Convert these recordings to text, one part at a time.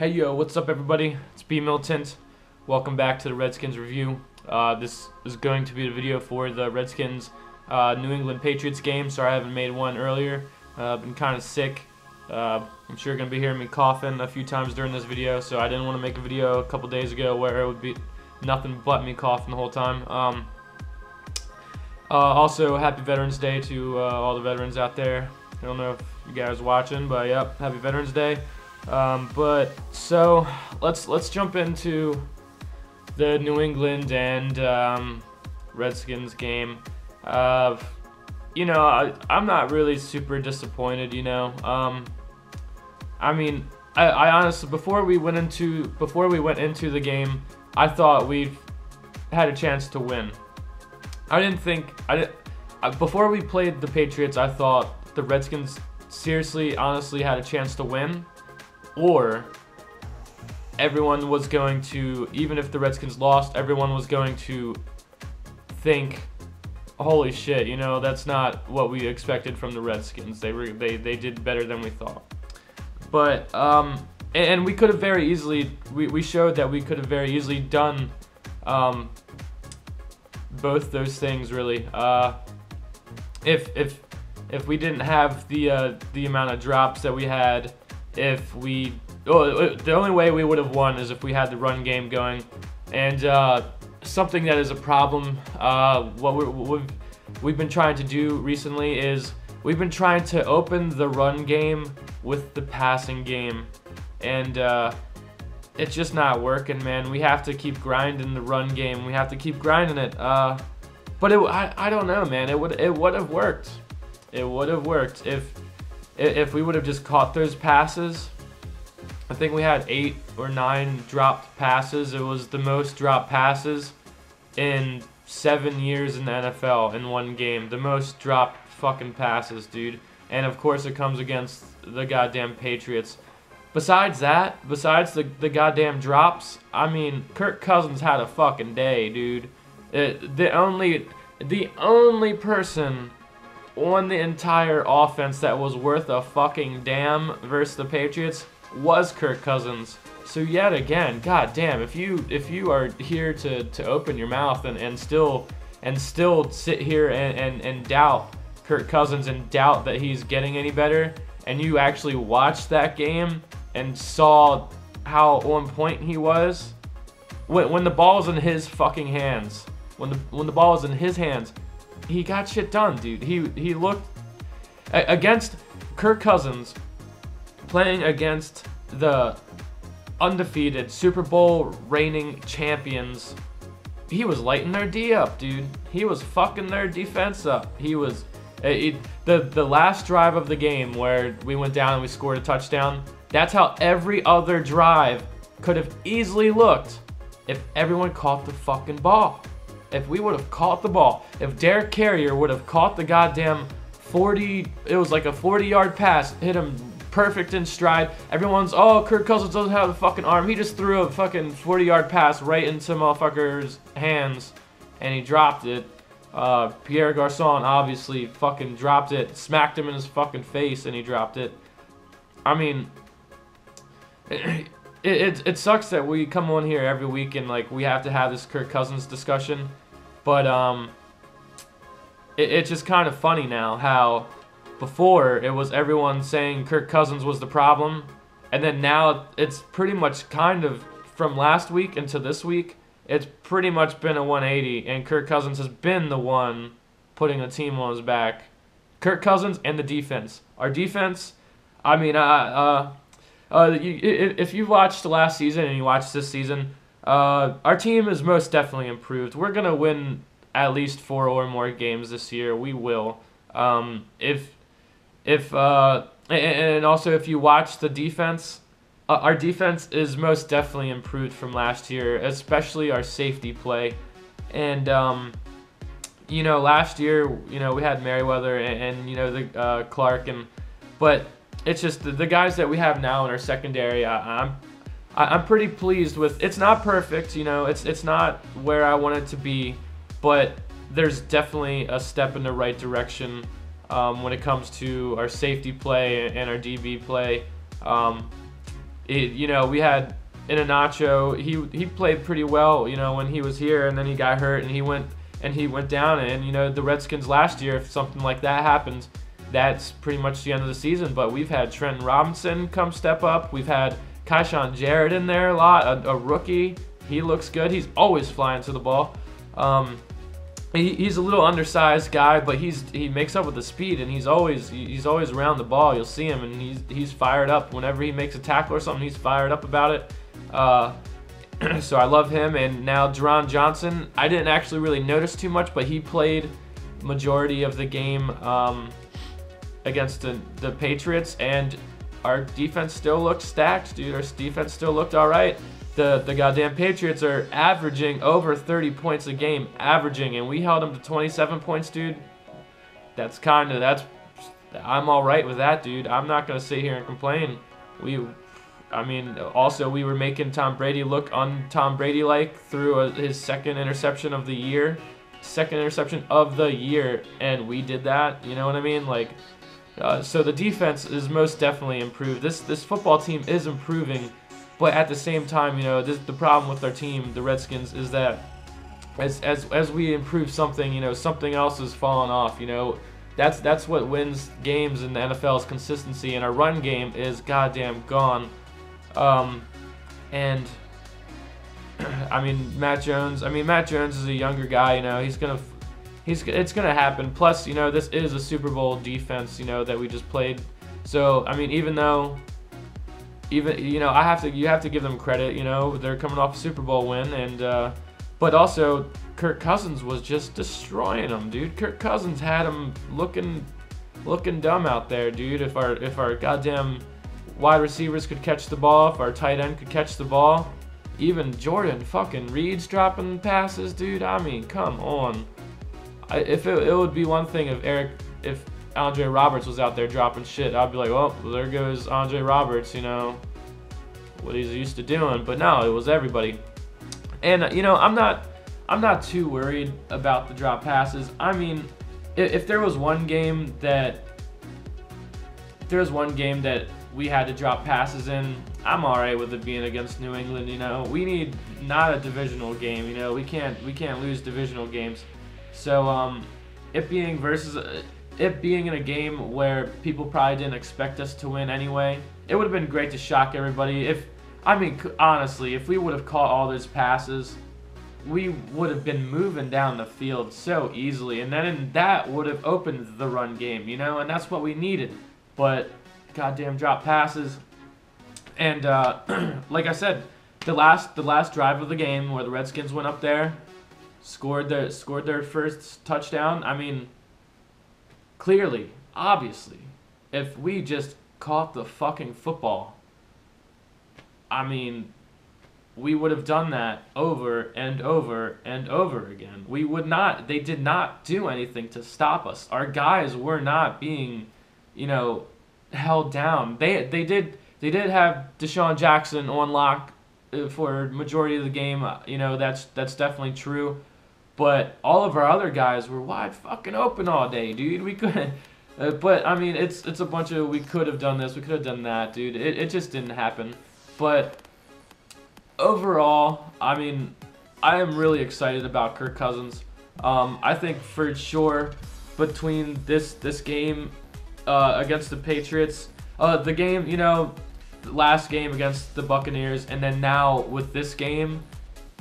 Hey yo, what's up everybody? It's B Militant. Welcome back to the Redskins review. This is going to be the video for the Redskins New England Patriots game. Sorry I haven't made one earlier. Been kind of sick. I'm sure you're going to be hearing me coughing a few times during this video, so I didn't want to make a video a couple days ago where it would be nothing but me coughing the whole time. Also, happy Veterans Day to all the veterans out there. I don't know if you guys are watching, but yep, happy Veterans Day. So let's jump into the New England and Redskins game. You know, I'm not really super disappointed. You know, I mean, I honestly before we went into the game, I thought we had a chance to win. Before we played the Patriots, I thought the Redskins seriously, honestly had a chance to win. Or everyone was going to, even if the Redskins lost, everyone was going to think, holy shit, you know, that's not what we expected from the Redskins. They did better than we thought. But and we could have very easily, we showed that we could have very easily done both those things really. If we didn't have the amount of drops that we had. The only way we would have won is if we had the run game going, and something that is a problem. What we've been trying to do recently is we've been trying to open the run game with the passing game, and it's just not working, man. We have to keep grinding the run game. We have to keep grinding it. But I don't know, man. It would have worked. It would have worked if we would have just caught those passes. I think we had 8 or 9 dropped passes. It was the most dropped passes in 7 years in the NFL in one game. The most dropped fucking passes, dude. And of course it comes against the goddamn Patriots. Besides that, besides the goddamn drops, I mean, Kirk Cousins had a fucking day, dude. The only person on the entire offense that was worth a fucking damn versus the Patriots was Kirk Cousins. So yet again, goddamn, if you are here to open your mouth and still sit here and doubt Kirk Cousins and doubt that he's getting any better, and you actually watched that game and saw how on point he was when the ball was in his fucking hands, when the ball was in his hands, he got shit done, dude. He looked against Kirk Cousins playing against the undefeated Super Bowl reigning champions. He was lighting their D up, dude. He was fucking their defense up. He was the last drive of the game where we went down and we scored a touchdown. That's how every other drive could have easily looked if everyone caught the fucking ball. If we would have caught the ball, if Derek Carrier would have caught the goddamn 40, it was like a 40-yard pass, hit him perfect in stride. Everyone's, oh, Kirk Cousins doesn't have the fucking arm. He just threw a fucking 40-yard pass right into motherfucker's hands, and he dropped it. Pierre Garçon obviously fucking dropped it, smacked him in his fucking face, and he dropped it. I mean, it sucks that we come on here every week and like we have to have this Kirk Cousins discussion. But it's just kind of funny now how before it was everyone saying Kirk Cousins was the problem, and then now it's pretty much kind of from last week into this week, it's pretty much been a 180, and Kirk Cousins has been the one putting the team on his back. Kirk Cousins and the defense. Our defense, I mean, if you watched last season and you watched this season, our team is most definitely improved. We're gonna win at least 4 or more games this year. We will. And also if you watch the defense, our defense is most definitely improved from last year, especially our safety play. And you know, last year, you know, we had Merriweather and you know the Clark, but it's just the guys that we have now in our secondary. I'm pretty pleased with. It's not perfect, you know. It's not where I want it to be, but there's definitely a step in the right direction when it comes to our safety play and our DB play. We had Inacho. He played pretty well, when he was here, and then he got hurt and he went down. And the Redskins last year, if something like that happens, that's pretty much the end of the season. But we've had Trenton Robinson come step up. We've had Kyshawn Jarrett in there a lot, a rookie. He looks good. He's always flying to the ball. He's a little undersized guy, but he makes up with the speed, and he's always around the ball. You'll see him, and he's fired up whenever he makes a tackle or something. He's fired up about it. So I love him. And now Deron Johnson, I didn't actually really notice too much, but he played majority of the game against the Patriots, and our defense still looked stacked, dude. Our defense still looked all right. The goddamn Patriots are averaging over 30 points a game, and we held them to 27 points, dude. I'm all right with that, dude. I'm not gonna sit here and complain. Also we were making Tom Brady look un-Tom Brady-like through his second interception of the year, and we did that. You know what I mean? So the defense is most definitely improved. This football team is improving. But at the same time, the problem with our team, the Redskins, is that as we improve something, something else is falling off. That's what wins games in the NFL is consistency, and our run game is goddamn gone. And Matt Jones is a younger guy. It's gonna happen. Plus, this is a Super Bowl defense, that we just played. So you have to give them credit. They're coming off a Super Bowl win, and but also Kirk Cousins was just destroying them, dude. Kirk Cousins had him looking dumb out there, dude. If our goddamn wide receivers could catch the ball, if our tight end could catch the ball, even Jordan fucking Reed's dropping passes, dude. Come on. If it would be one thing if Andre Roberts was out there dropping shit, I'd be like, well, there goes Andre Roberts, what he's used to doing. But no, it was everybody. And I'm not too worried about the drop passes. If there was one game that we had to drop passes in, I'm alright with it being against New England. We need not a divisional game. We can't lose divisional games. So it being in a game where people probably didn't expect us to win anyway, it would have been great to shock everybody. Honestly, if we would have caught all those passes, we would have been moving down the field so easily, and then that would have opened the run game, and that's what we needed. But goddamn drop passes, and like I said, the last drive of the game where the Redskins went up there, scored their first touchdown. Clearly, obviously, if we just caught the fucking football, we would have done that over and over and over again. We would not. They did not do anything to stop us. Our guys were not being, held down. They did have Deshaun Jackson on lock for majority of the game. That's definitely true. But all of our other guys were wide fucking open all day, dude. We couldn't. But it's a bunch of we could have done this, we could have done that, dude. It just didn't happen. But overall, I am really excited about Kirk Cousins. I think for sure between this game against the Patriots, the game, the last game against the Buccaneers, and then now with this game,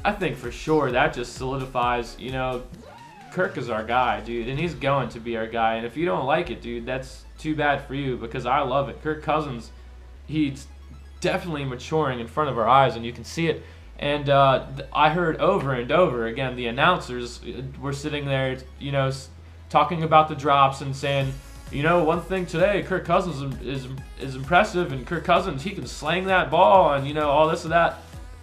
I think for sure that just solidifies, Kirk is our guy, dude, and he's going to be our guy. And if you don't like it, dude, that's too bad for you, because I love it. Kirk Cousins, he's definitely maturing in front of our eyes, and you can see it. And I heard over and over again, the announcers were sitting there, talking about the drops and saying, one thing today, Kirk Cousins is impressive, and Kirk Cousins, he can slang that ball, and all this and that.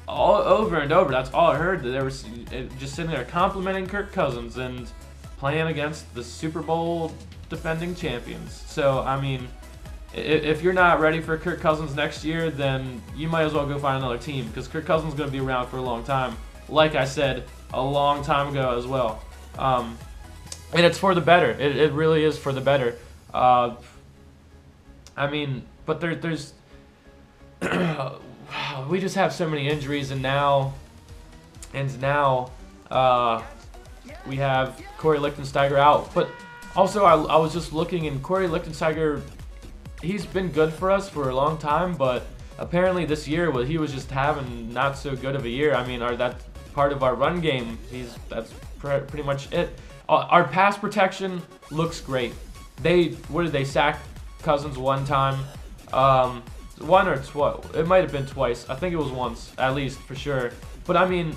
All over and over. That's all I heard. They were just sitting there complimenting Kirk Cousins and playing against the Super Bowl defending champions. So, if you're not ready for Kirk Cousins next year, then you might as well go find another team, because Kirk Cousins is going to be around for a long time. Like I said, a long time ago as well. And it's for the better. It really is for the better. But there's we just have so many injuries, and now we have Corey Lichtensteiger out. But also, I was just looking, and Corey Lichtensteiger, he's been good for us for a long time, but apparently this year, he was just having not so good of a year. I mean, that's part of our run game. That's pretty much it. Our pass protection looks great. What did they sack Cousins one time? One or twice. It might have been twice. I think it was once, at least, for sure. But I mean,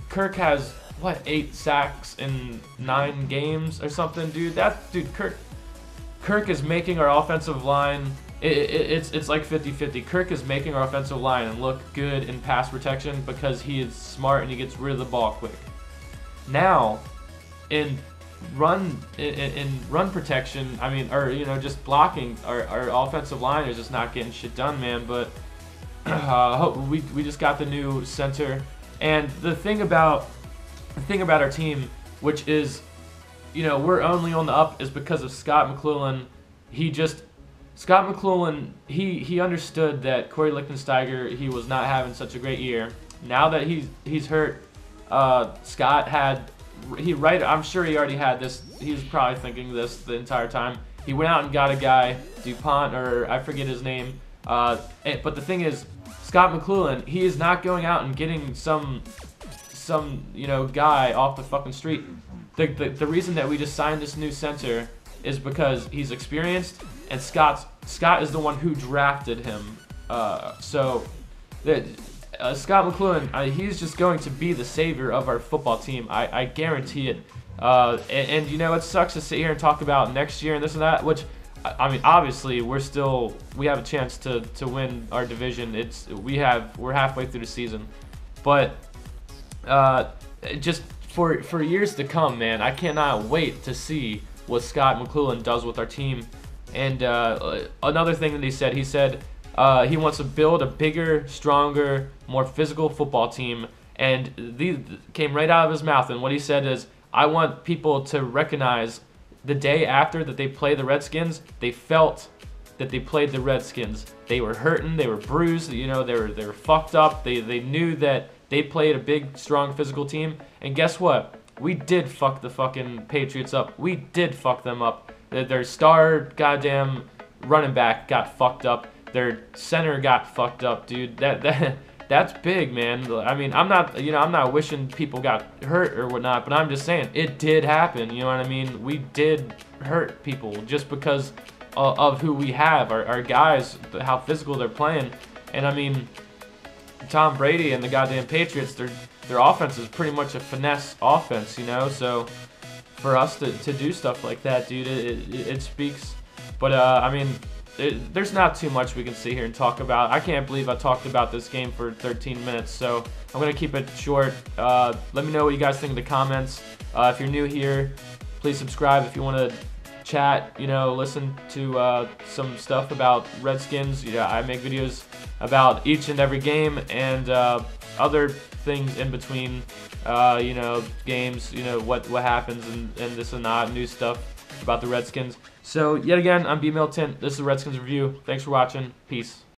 Kirk has, what, 8 sacks in 9 games or something, dude? Kirk is making our offensive line, it's like 50-50. Kirk is making our offensive line look good in pass protection because he is smart and he gets rid of the ball quick. Now, in run protection, I mean, or just blocking, our offensive line is just not getting shit done, man. But we just got the new center, and the thing about our team, which is, we're only on the up, is because of Scott McClellan. Scott McClellan, he understood that Corey Lichtensteiger, he was not having such a great year. Now that he's hurt, Scott had. I'm sure he already had this. He was probably thinking this the entire time. He went out and got a guy, DuPont, or I forget his name. But the thing is, Scott McClellan, he is not going out and getting some guy off the fucking street. The reason that we just signed this new center is because he's experienced, and Scott is the one who drafted him. Scott McClellan, he's just going to be the savior of our football team. I guarantee it. And it sucks to sit here and talk about next year and this and that, which, I mean, obviously we have a chance to win our division. We're halfway through the season, but just for years to come, man, I cannot wait to see what Scott McClellan does with our team. And another thing that he said he wants to build a bigger, stronger, more physical football team. And these came right out of his mouth. And what he said is, I want people to recognize the day after that they play the Redskins, they felt that they played the Redskins. They were hurting, they were bruised, they were fucked up. They knew that they played a big, strong, physical team. And guess what? We did fuck the fucking Patriots up. We did fuck them up. Their star goddamn running back got fucked up. Their center got fucked up, dude. That's big, man. I mean, I'm not wishing people got hurt or whatnot, but I'm just saying it did happen. You know what I mean? We did hurt people just because of who we have, our guys, how physical they're playing. And I mean, Tom Brady and the goddamn Patriots, their offense is pretty much a finesse offense, So for us to do stuff like that, dude, it speaks. But I mean, there's not too much we can sit here and talk about. I can't believe I talked about this game for 13 minutes, so I'm going to keep it short. Let me know what you guys think in the comments. If you're new here, please subscribe. If you want to chat, listen to some stuff about Redskins. I make videos about each and every game and other things in between, games, what happens and this and that, new stuff about the Redskins. So, yet again, I'm B. Milton. This is the Redskins Review. Thanks for watching. Peace.